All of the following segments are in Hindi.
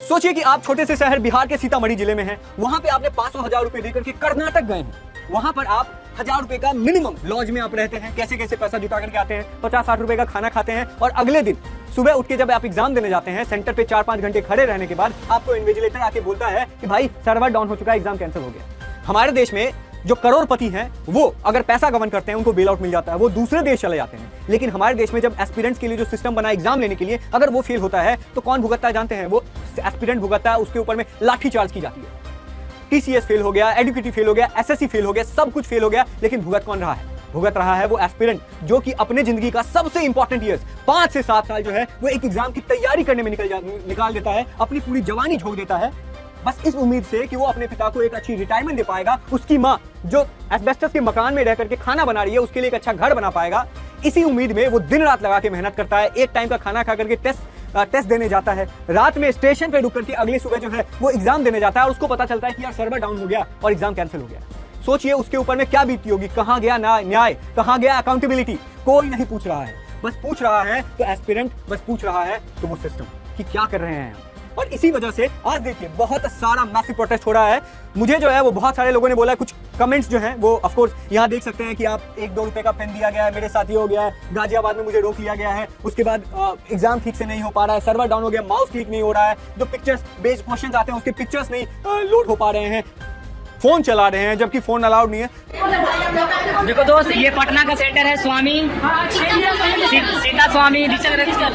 सोचिए कि आप छोटे से शहर बिहार के सीतामढ़ी जिले में हैं, वहां पे आपने 500,000 रुपए देकर के कर्नाटक गए हैं। वहां पर आप 1,000 रुपए का मिनिमम लॉज में आप रहते हैं, कैसे कैसे पैसा जुटा करके आते हैं, 50-60 रुपए का खाना खाते हैं और अगले दिन सुबह उठ के जब आप एग्जाम देने जाते हैं, सेंटर पे 4-5 घंटे खड़े रहने के बाद आपको इन्विजिलेटर आके बोलता है कि भाई सर्वर डाउन हो चुका है, एग्जाम कैंसिल हो गया। हमारे देश में जो करोड़पति हैं वो अगर पैसा गबन करते हैं उनको बेल आउट मिल जाता है, वो दूसरे देश चले जाते हैं। लेकिन हमारे देश में जब एस्पिरेंट्स के लिए जो सिस्टम बना एग्जाम लेने के लिए, अगर वो फेल होता है तो कौन भुगतता है जानते हैं? वो एस्पिरेंट भुगतता है, उसके ऊपर में लाठी चार्ज की जाती है। टीसीएस फेल हो गया, एडुकेटी फेल हो गया, एसएससी फेल हो गया, सब कुछ फेल हो गया, लेकिन भुगत कौन रहा है? भुगत रहा है वो एस्पिरेंट जो कि अपने जिंदगी का सबसे इंपॉर्टेंट ईयर्स 5 से 7 साल जो है वो एक एग्जाम की तैयारी करने में निकाल देता है, अपनी पूरी जवानी झोंक देता है, बस इस उम्मीद से कि वो अपने पिता को एक अच्छी रिटायरमेंट दे पाएगा, उसकी माँ जो एस्बेस्टस के मकान में रह करके खाना बना रही है उसके लिए एक अच्छा घर बना पाएगा। इसी उम्मीद में वो दिन रात लगा के मेहनत करता है, एक टाइम का खाना खा करके टेस्ट देने जाता है, रात में स्टेशन पे रुक करके अगली सुबह जो है वो एग्जाम देने जाता है और उसको पता चलता है कि यार सर्वर डाउन हो गया और एग्जाम कैंसिल हो गया। सोचिए उसके ऊपर में क्या बीती होगी, कहां गया न्याय, कहां गया अकाउंटेबिलिटी? कोई नहीं पूछ रहा है, बस पूछ रहा है तो एस्पिरेंट, बस पूछ रहा है तो वो सिस्टम कि क्या कर रहे हैं। और इसी वजह से आज देखिए बहुत सारा मैसिव प्रोटेस्ट हो रहा है। मुझे जो है वो बहुत सारे लोगों ने बोला, कुछ कमेंट्स जो हैं वो ऑफ कोर्स यहाँ देख सकते हैं कि आप 1-2 रुपए का पेन दिया गया है, मेरे साथ ये हो गया है, गाजियाबाद में मुझे रोक लिया गया है, उसके बाद एग्जाम ठीक से नहीं हो पा रहा है, सर्वर डाउन हो गया, माउस क्लिक नहीं हो रहा है, जो पिक्चर्स बेस्ड क्वेश्चंस आते हैं उसके पिक्चर्स नहीं लोड हो पा रहे हैं, फोन चला रहे हैं जबकि फोन अलाउड नहीं है। देखो दोस्त, ये पटना का सेंटर है स्वामी सीता स्वामी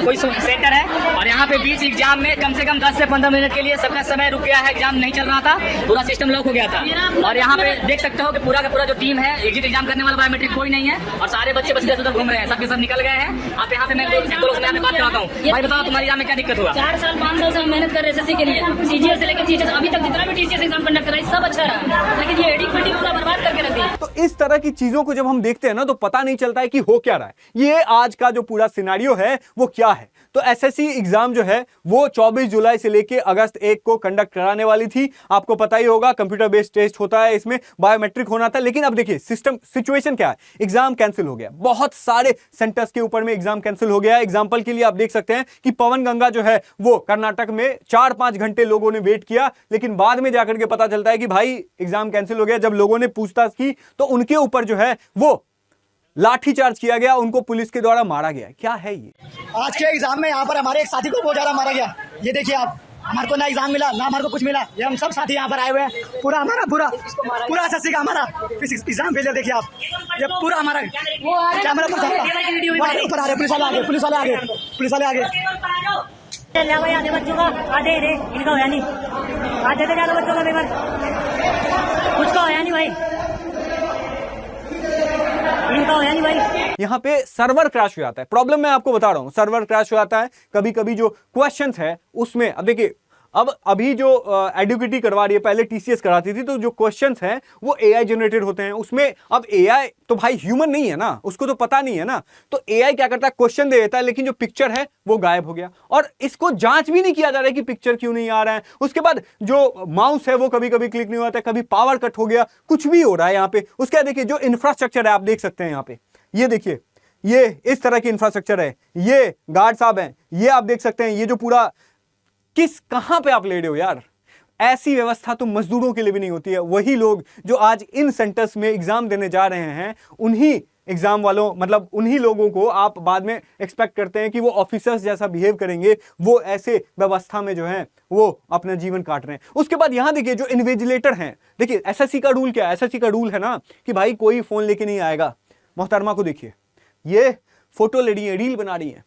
कोई सेंटर है और यहाँ पे बीच एग्जाम में कम से कम 10 से 15 मिनट के लिए सबका समय रुक गया है, एग्जाम नहीं चल रहा था, पूरा सिस्टम लॉक हो गया था। और यहाँ पे देख सकते हो कि पूरा का पूरा जो टीम है, एग्जिट एग्जाम करने वाला बायोमेट्रिक कोई नहीं है और सारे बच्चे बस इधर घूम रहे हैं, सबके सब निकल गए हैं। आप यहाँ पे मैं बात कराता हूँ, भाई बताओ तुम्हारी एग्जाम में क्या दिक्कत हुआ? 4 साल 5 साल से हम मेहनत कर रहे हैं एसएससी के लिए, सीजीएल से लेकर सीजीएल अभी तक जितना भी टीसीएस एग्जाम कंडक्ट कर रहा है सब अच्छा रहा, लेकिन ये एडिट फिटिंग पूरा बर्बाद करके रख दिया। तो इस तरह की चीजों को जब हम देखते हैं ना तो पता नहीं चलता है कि हो क्या रहा है। ये आज का जो पूरा सिनेरियो है वो क्या है। तो एसएससी एग्जाम जो है वो 24 जुलाई से लेके अगस्त 1 को कंडक्ट कराने वाली थी। आपको पता ही होगा कंप्यूटर बेस्ड टेस्ट होता है, इसमें बायोमेट्रिक होना था, लेकिन अब देखिए सिचुएशन क्या है, एग्जाम कैंसिल हो गया, बहुत सारे सेंटर्स के ऊपर में एग्जाम कैंसिल हो गया। एग्जाम्पल के लिए आप देख सकते हैं कि पवन गंगा जो है वो कर्नाटक में 4-5 घंटे लोगों ने वेट किया, लेकिन बाद में जाकर के पता चलता है कि भाई एग्जाम कैंसिल हो गया। जब लोगों ने पूछताछ की तो उनके ऊपर जो है वो लाठी चार्ज किया गया, उनको पुलिस के द्वारा मारा गया। क्या है ये? आज के एग्जाम में यहाँ पर हमारे एक साथी को बहुत ज्यादा मारा गया। ये देखिए आप, हमारे को ना एग्जाम मिला ना हमारे को कुछ मिला, ये हम सब साथी यहाँ पर आए हुए हैं, पूरा हमारा पूरा एसएससी का हमारा एग्जाम फेलियर। देखिए आप, ये पूरा हमारा कैमरा ऊपर आ रहे, पुलिस वाले आगे आधे बच्चों का आधे रे इनका होया नहीं, आधे से ज्यादा बच्चों का पेपर कुछ का होया नहीं भाई, इनका होया नहीं भाई। यहाँ पे सर्वर क्रैश हो जाता है। प्रॉब्लम मैं आपको बता रहा हूँ, सर्वर क्रैश हो जाता है। कभी कभी जो क्वेश्चंस है उसमें, अब देखिए अभी जो एडुकेटी करवा रही है, पहले टीसीएस कराती थी, तो जो क्वेश्चंस हैं वो एआई जनरेटेड होते हैं। उसमें अब एआई तो भाई ह्यूमन नहीं है ना, उसको तो पता नहीं है ना, तो एआई क्या करता है, क्वेश्चन दे देता है, लेकिन जो पिक्चर है वो गायब हो गया और इसको जांच भी नहीं किया जा रहा है कि पिक्चर क्यों नहीं आ रहा है। उसके बाद जो माउस है वो कभी कभी क्लिक नहीं होता है, कभी पावर कट हो गया, कुछ भी हो रहा है यहाँ पे। उसके बाद देखिए जो इंफ्रास्ट्रक्चर है आप देख सकते हैं यहाँ पे, ये देखिए ये इस तरह की इंफ्रास्ट्रक्चर है, ये गार्ड साहब हैं, ये आप देख सकते हैं, ये जो पूरा कहां पे आप ले रहे हो यार? ऐसी व्यवस्था तो मजदूरों के लिए भी नहीं होती है। वही लोग जो आज इन सेंटर्स में एग्जाम देने जा रहे हैं, उन्हीं एग्जाम वालों, मतलब उन्हीं लोगों को आप बाद में एक्सपेक्ट करते हैं कि वो ऑफिसर्स जैसा बिहेव करेंगे, वो ऐसे व्यवस्था में जो है वो अपना जीवन काट रहे हैं। उसके बाद यहां देखिए जो इन्विजिलेटर हैं, देखिए एसएससी का रूल क्या है? एसएससी का रूल है ना कि भाई कोई फोन लेके नहीं आएगा। मोहतरमा को देखिए, ये फोटो ले रही है, रील बना रही है।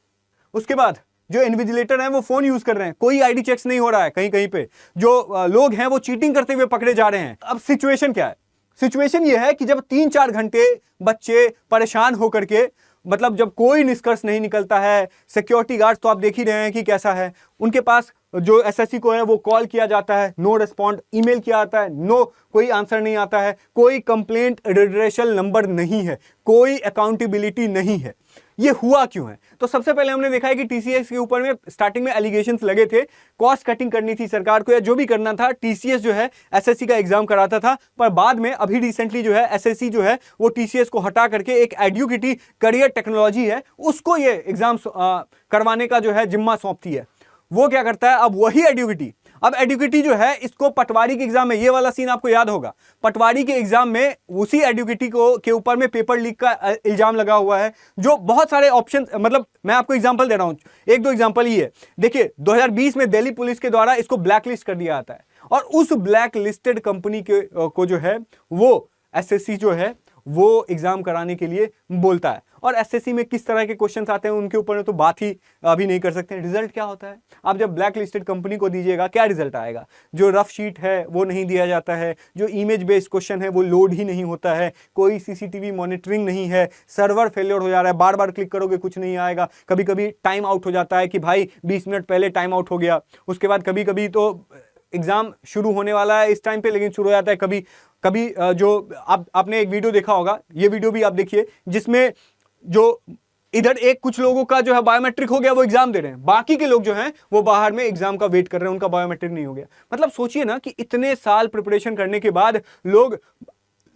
उसके बाद जो इन्विजिलेटर हैं वो फोन यूज कर रहे हैं, कोई आईडी चेक्स नहीं हो रहा है। कहीं कहीं पे जो लोग हैं वो चीटिंग करते हुए पकड़े जा रहे हैं। अब सिचुएशन क्या है? सिचुएशन ये है कि जब 3-4 घंटे बच्चे परेशान होकर के, मतलब जब कोई निष्कर्ष नहीं निकलता है, सिक्योरिटी गार्ड तो आप देख ही रहे हैं कि कैसा है, उनके पास जो एसएससी को है वो कॉल किया जाता है, नो रिस्पॉन्ड, ईमेल किया जाता है, नो, कोई आंसर नहीं आता है, कोई कंप्लेंट रिड्रेशल नंबर नहीं है, कोई अकाउंटेबिलिटी नहीं है। ये हुआ क्यों है? तो सबसे पहले हमने देखा है कि टीसीएस के ऊपर में स्टार्टिंग में एलिगेशंस लगे थे, कॉस्ट कटिंग करनी थी सरकार को या जो भी करना था। टीसीएस जो है एसएससी का एग्जाम कराता था, पर बाद में अभी रिसेंटली जो है एसएससी जो है वो टीसीएस को हटा करके एक एडुकेटी करियर टेक्नोलॉजी है उसको ये एग्जाम करवाने का जो है जिम्मा सौंपती है। वो क्या करता है, अब वही एडुकेटी अब एडुकेटी जो है इसको पटवारी के एग्जाम में, ये वाला सीन आपको याद होगा, पटवारी के एग्जाम में उसी एडुकेटी को के ऊपर में पेपर लीक का इल्जाम लगा हुआ है, जो बहुत सारे ऑप्शन, मतलब मैं आपको एग्जांपल दे रहा हूं, एक दो एग्जांपल ही है। देखिए 2020 में दिल्ली पुलिस के द्वारा इसको ब्लैकलिस्ट कर दिया जाता है और उस ब्लैक लिस्टेड कंपनी के को जो है वो एसएससी जो है वो एग्जाम कराने के लिए बोलता है। और एसएससी में किस तरह के क्वेश्चंस आते हैं उनके ऊपर तो बात ही अभी नहीं कर सकते हैं। रिजल्ट क्या होता है, आप जब ब्लैक लिस्टेड कंपनी को दीजिएगा क्या रिजल्ट आएगा, जो रफ शीट है वो नहीं दिया जाता है, जो इमेज बेस्ड क्वेश्चन है वो लोड ही नहीं होता है, कोई सीसीटीवी मॉनिटरिंग नहीं है, सर्वर फेलियर हो जा रहा है, बार बार क्लिक करोगे कुछ नहीं आएगा, कभी कभी टाइम आउट हो जाता है कि भाई 20 मिनट पहले टाइम आउट हो गया, उसके बाद कभी कभी तो एग्जाम शुरू होने वाला है इस टाइम पे लेकिन शुरू हो जाता है कभी कभी। जो आपने एक वीडियो देखा होगा, ये वीडियो भी आप देखिए, जिसमें जो इधर एक कुछ लोगों का जो है बायोमेट्रिक हो गया, वो एग्जाम दे रहे हैं, बाकी के लोग जो हैं वो बाहर में एग्जाम का वेट कर रहे हैं, उनका बायोमेट्रिक नहीं हो गया। मतलब सोचिए ना कि इतने साल प्रिपरेशन करने के बाद लोग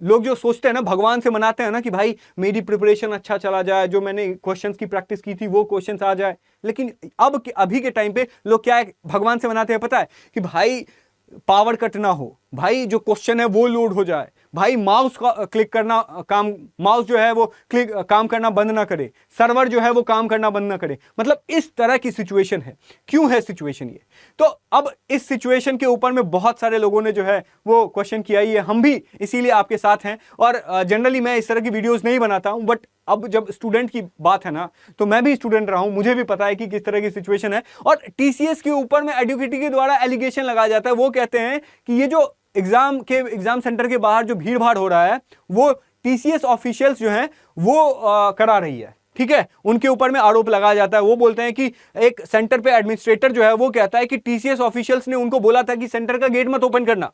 जो सोचते हैं ना, भगवान से मनाते हैं ना कि भाई मेरी प्रिपरेशन अच्छा चला जाए, जो मैंने क्वेश्चंस की प्रैक्टिस की थी वो क्वेश्चंस आ जाए। लेकिन अभी के टाइम पे लोग क्या है, भगवान से मनाते हैं पता है, कि भाई पावर कट ना हो, भाई जो क्वेश्चन है वो लोड हो जाए, भाई माउस का क्लिक करना काम, माउस जो है वो क्लिक काम करना बंद ना करे, सर्वर जो है वो काम करना बंद ना करे। मतलब इस तरह की सिचुएशन है। क्यों है सिचुएशन ये? तो अब इस सिचुएशन के ऊपर में बहुत सारे लोगों ने जो है वो क्वेश्चन किया ही है, हम भी इसीलिए आपके साथ हैं। और जनरली मैं इस तरह की वीडियोस नहीं बनाता हूं, बट अब जब स्टूडेंट की बात है ना, तो मैं भी स्टूडेंट रहा हूं, मुझे भी पता है कि किस तरह की सिचुएशन है। और टीसीएस के ऊपर में एडुकेटी के द्वारा एलिगेशन लगाया जाता है, वो कहते हैं कि ये जो एग्जाम सेंटर के बाहर जो भीड़ भाड़ हो रहा है वो टीसीएस ऑफिशियल्स जो हैं वो करा रही है, ठीक है, उनके ऊपर में आरोप लगाया जाता है। वो बोलते हैं कि एक सेंटर पे एडमिनिस्ट्रेटर जो है वो कहता है कि टीसीएस ऑफिशियल्स ने उनको बोला था कि सेंटर का गेट मत ओपन करना,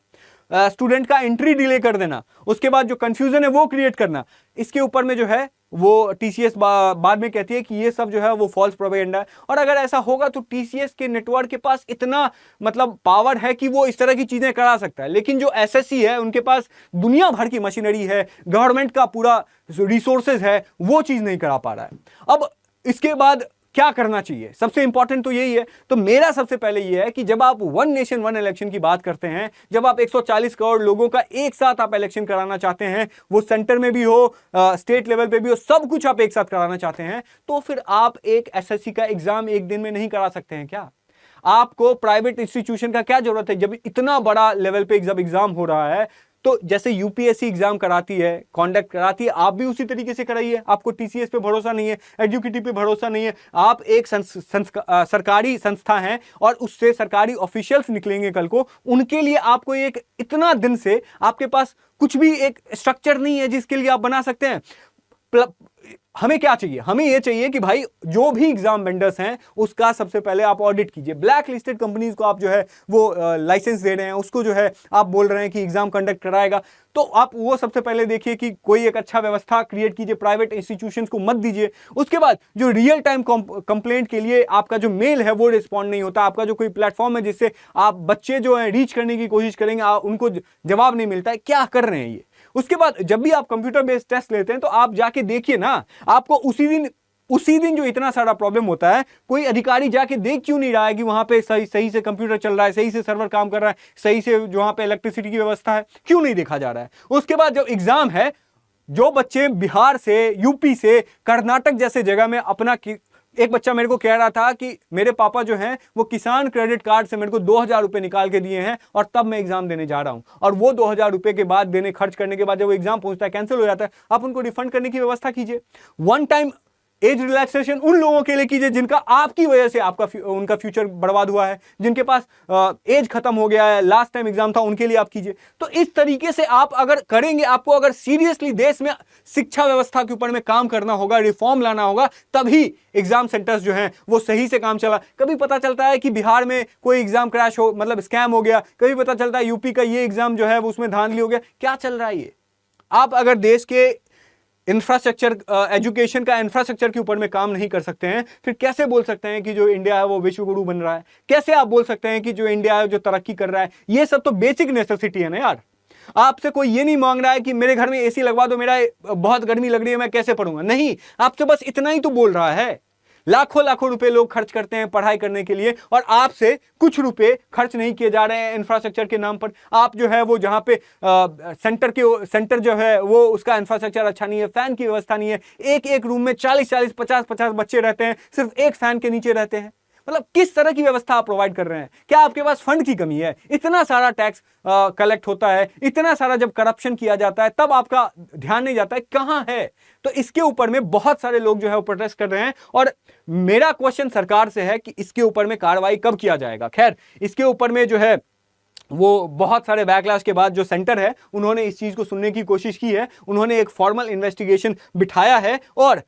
स्टूडेंट का एंट्री डिले कर देना, उसके बाद जो कंफ्यूजन है वो क्रिएट करना। इसके ऊपर में जो है वो टीसीएस बाद में कहती है कि ये सब जो है वो फॉल्स प्रोपेगेंडा है। और अगर ऐसा होगा तो टीसीएस के नेटवर्क के पास इतना मतलब पावर है कि वो इस तरह की चीजें करा सकता है। लेकिन जो एसएससी है उनके पास दुनिया भर की मशीनरी है, गवर्नमेंट का पूरा रिसोर्सेज है, वो चीज नहीं करा पा रहा है। अब इसके बाद क्या करना चाहिए, सबसे इंपॉर्टेंट तो यही है। तो मेरा सबसे पहले यह है कि जब आप वन नेशन वन इलेक्शन की बात करते हैं, जब आप 140 करोड़ लोगों का एक साथ आप इलेक्शन कराना चाहते हैं, वो सेंटर में भी हो, स्टेट लेवल पे भी हो, सब कुछ आप एक साथ कराना चाहते हैं, तो फिर आप एक एसएससी का एग्जाम एक दिन में नहीं करा सकते हैं क्या? आपको प्राइवेट इंस्टीट्यूशन का क्या जरूरत है? जब इतना बड़ा लेवल पे एग्जाम हो रहा है, तो जैसे यूपीएससी एग्जाम कराती है, कंडक्ट कराती है, आप भी उसी तरीके से कराइए। आपको टीसीएस पे भरोसा नहीं है, एडुकेटी पे भरोसा नहीं है, आप एक सरकारी संस्था है और उससे सरकारी ऑफिशियल्स निकलेंगे कल को, उनके लिए आपको एक इतना दिन से आपके पास कुछ भी एक स्ट्रक्चर नहीं है जिसके लिए आप बना सकते हैं। हमें क्या चाहिए? हमें यह चाहिए कि भाई जो भी एग्जाम वेंडर्स हैं उसका सबसे पहले आप ऑडिट कीजिए। ब्लैक लिस्टेड कंपनीज को आप जो है वो लाइसेंस दे रहे हैं, उसको जो है आप बोल रहे हैं कि एग्जाम कंडक्ट कराएगा, तो आप वो सबसे पहले देखिए कि कोई एक अच्छा व्यवस्था क्रिएट कीजिए, प्राइवेट इंस्टीट्यूशंस को मत दीजिए। उसके बाद जो रियल टाइम कंप्लेंट के लिए आपका जो मेल है वो रिस्पॉन्ड नहीं होता, आपका जो कोई प्लेटफॉर्म है जिससे आप बच्चे जो है रीच करने की कोशिश करेंगे, उनको जवाब नहीं मिलता है, क्या कर रहे हैं ये। उसके बाद जब भी आप कंप्यूटर बेस्ड टेस्ट लेते हैं तो आप जाके देखिए ना, आपको उसी दिन जो इतना सारा प्रॉब्लम होता है, कोई अधिकारी जाके देख क्यों नहीं रहा है कि वहां पे सही से कंप्यूटर चल रहा है, सही से सर्वर काम कर रहा है, सही से जो वहां पे इलेक्ट्रिसिटी की व्यवस्था है, क्यों नहीं देखा जा रहा है। उसके बाद जब एग्जाम है, जो बच्चे बिहार से, यूपी से, कर्नाटक जैसे जगह में अपना, एक बच्चा मेरे को कह रहा था कि मेरे पापा जो हैं वो किसान क्रेडिट कार्ड से मेरे को 2000 रुपए निकाल के दिए हैं और तब मैं एग्जाम देने जा रहा हूं, और वो 2000 रुपए के बाद खर्च करने के बाद जब वो एग्जाम पहुंचता है, कैंसिल हो जाता है, आप उनको रिफंड करने की व्यवस्था कीजिए। वन टाइम एज रिलैक्सेशन उन लोगों के लिए कीजिए जिनका आपकी वजह से उनका फ्यूचर बर्बाद हुआ है, जिनके पास एज खत्म हो गया है, लास्ट टाइम एग्जाम था, उनके लिए आप कीजिए। तो इस तरीके से आप अगर करेंगे, आपको अगर सीरियसली देश में शिक्षा व्यवस्था के ऊपर में काम करना होगा, रिफॉर्म लाना होगा, तभी एग्जाम सेंटर्स जो हैं वो सही से काम चला। कभी पता चलता है कि बिहार में कोई एग्जाम क्रैश हो, मतलब स्कैम हो गया, कभी पता चलता है यूपी का ये एग्जाम जो है वो उसमें धांधली हो गया, क्या चल रहा है ये। आप अगर देश के इंफ्रास्ट्रक्चर, एजुकेशन का इंफ्रास्ट्रक्चर के ऊपर में काम नहीं कर सकते हैं, फिर कैसे बोल सकते हैं कि जो इंडिया है वो विश्व गुरु बन रहा है? कैसे आप बोल सकते हैं कि जो इंडिया है जो तरक्की कर रहा है? ये सब तो बेसिक नेसेसिटी है ना यार। आपसे कोई ये नहीं मांग रहा है कि मेरे घर में एसी लगवा दो, मेरा बहुत गर्मी लग रही है, मैं कैसे पढ़ूंगा। नहीं, आपसे बस इतना ही तो बोल रहा है। लाखों लाखों रुपए लोग खर्च करते हैं पढ़ाई करने के लिए, और आपसे कुछ रुपए खर्च नहीं किए जा रहे हैं इंफ्रास्ट्रक्चर के नाम पर। आप जो है वो जहां पे सेंटर जो है वो उसका इंफ्रास्ट्रक्चर अच्छा नहीं है, फैन की व्यवस्था नहीं है, एक एक रूम में 40-40, 50-50 बच्चे रहते हैं, सिर्फ एक फैन के नीचे रहते हैं। मतलब किस तरह की व्यवस्था आप प्रोवाइड कर रहे हैं? क्या आपके पास फंड की कमी है? इतना सारा टैक्स कलेक्ट होता है, इतना सारा जब करप्शन किया जाता है तब आपका ध्यान नहीं जाता है कहां है? तो इसके ऊपर में बहुत सारे लोग जो है वो प्रोटेस्ट कर रहे हैं, और मेरा क्वेश्चन सरकार से है कि इसके ऊपर में कार्रवाई कब किया जाएगा। खैर, इसके ऊपर में जो है वो बहुत सारे बैकलैश के बाद जो सेंटर है उन्होंने इस चीज को सुनने की कोशिश की है, उन्होंने एक फॉर्मल इन्वेस्टिगेशन बिठाया है, और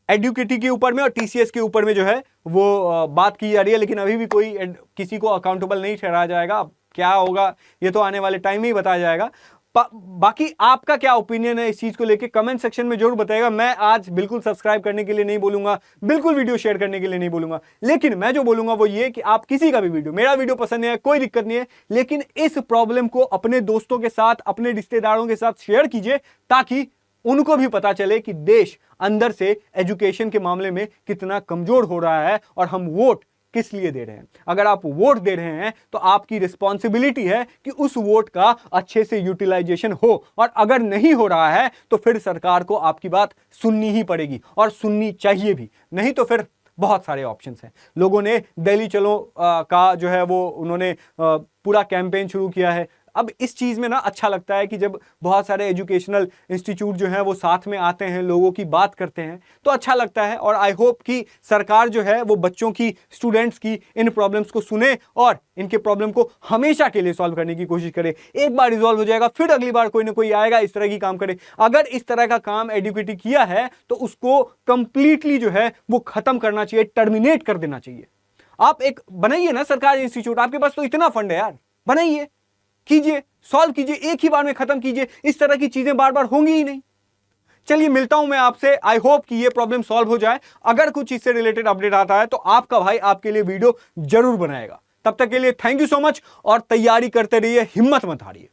एडुकेटी के ऊपर में और टीसीएस के ऊपर में जो है वो बात की जा रही है, लेकिन अभी भी कोई किसी को अकाउंटेबल नहीं ठहराया जाएगा। अब क्या होगा ये तो आने वाले टाइम में ही बताया जाएगा। बाकी आपका क्या ओपिनियन है इस चीज को लेके कमेंट सेक्शन में जरूर बताइएगा। मैं आज बिल्कुल सब्सक्राइब करने के लिए नहीं बोलूंगा, बिल्कुल वीडियो शेयर करने के लिए नहीं बोलूंगा, लेकिन मैं जो बोलूंगा वो ये कि आप किसी का भी वीडियो, मेरा वीडियो पसंद है कोई दिक्कत नहीं है, लेकिन इस प्रॉब्लम को अपने दोस्तों के साथ, अपने रिश्तेदारों के साथ शेयर कीजिए, ताकि उनको भी पता चले कि देश अंदर से एजुकेशन के मामले में कितना कमजोर हो रहा है और हम वोट किस लिए दे रहे हैं। अगर आप वोट दे रहे हैं तो आपकी रिस्पॉन्सिबिलिटी है कि उस वोट का अच्छे से यूटिलाइजेशन हो, और अगर नहीं हो रहा है तो फिर सरकार को आपकी बात सुननी ही पड़ेगी, और सुननी चाहिए भी। नहीं तो फिर बहुत सारे ऑप्शंस हैं। लोगों ने दिल्ली चलो का जो है वो उन्होंने पूरा कैंपेन शुरू किया है। अब इस चीज में ना अच्छा लगता है कि जब बहुत सारे एजुकेशनल इंस्टीट्यूट जो हैं वो साथ में आते हैं, लोगों की बात करते हैं, तो अच्छा लगता है। और आई होप कि सरकार जो है वो बच्चों की, स्टूडेंट्स की इन प्रॉब्लम्स को सुने और इनके प्रॉब्लम को हमेशा के लिए सॉल्व करने की कोशिश करे। एक बार रिजॉल्व हो जाएगा, फिर अगली बार कोई ना कोई आएगा इस तरह की काम करे। अगर इस तरह का काम एडुकेटी किया है तो उसको कंप्लीटली जो है वो खत्म करना चाहिए, टर्मिनेट कर देना चाहिए। आप एक बनाइए ना सरकारी इंस्टीट्यूट, आपके पास तो इतना फंड है यार, बनाइए, कीजिए, सॉल्व कीजिए, एक ही बार में खत्म कीजिए। इस तरह की चीजें बार बार होंगी ही नहीं। चलिए, मिलता हूं मैं आपसे। आई होप कि ये प्रॉब्लम सॉल्व हो जाए। अगर कुछ इससे रिलेटेड अपडेट आता है तो आपका भाई आपके लिए वीडियो जरूर बनाएगा। तब तक के लिए थैंक यू सो मच, और तैयारी करते रहिए, हिम्मत मत हारिए।